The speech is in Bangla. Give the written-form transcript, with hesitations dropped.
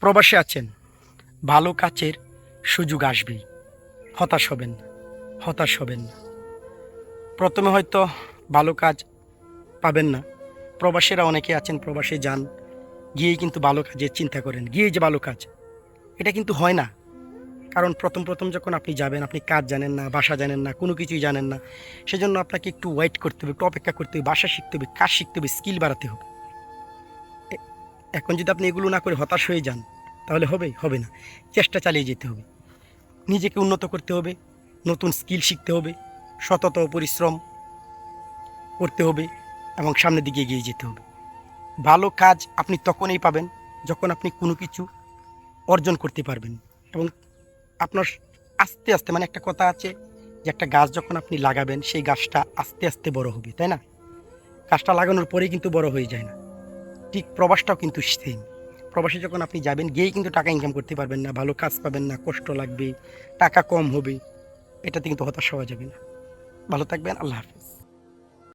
প্রবাসে আছেন, ভালো কাজের সুযোগ আসবেই। হতাশ হবেন না, হতাশ হবেন না। প্রথমে হয়তো ভালো কাজ পাবেন না। প্রবাসীরা অনেকে আছেন, প্রবাসে যান, গিয়েই কিন্তু ভালো কাজের চিন্তা করেন, গিয়েই যে ভালো কাজ, এটা কিন্তু হয় না। কারণ প্রথম প্রথম যখন আপনি যাবেন, আপনি কাজ জানেন না, ভাষা জানেন না, কোনো কিছুই জানেন না। সেজন্য আপনাকে একটু ওয়েট করতে হবে, একটু অপেক্ষা করতে হবে, ভাষা শিখতে হবে, কাজ শিখতে হবে, স্কিল বাড়াতে হবে। এ- এখন যদি আপনি এগুলো না করে হতাশ হয়ে যান, তাহলে হবে না। চেষ্টা চালিয়ে যেতে হবে, নিজেকে উন্নত করতে হবে, নতুন স্কিল শিখতে হবে, সতত পরিশ্রম করতে হবে এবং সামনের দিকে এগিয়ে যেতে হবে। ভালো কাজ আপনি তখনই পাবেন যখন আপনি কোনো কিছু অর্জন করতে পারবেন। এবং আপনার আস্তে আস্তে, মানে একটা কথা আছে যে একটা গাছ যখন আপনি লাগাবেন, সেই গাছটা আস্তে আস্তে বড় হবে, তাই না? গাছটা লাগানোর পরেই কিন্তু বড় হয়ে যায় না। ঠিক প্রবাসটাও কিন্তু সেম। প্রবাসে যখন আপনি যাবেন, গিয়েই কিন্তু টাকা ইনকাম করতে পারবেন না, ভালো কাজ পাবেন না, কষ্ট লাগবে, টাকা কম হবে, এটাতে কিন্তু হতাশ হওয়া যাবে না। ভালো থাকবেন। আল্লাহ হাফিজ।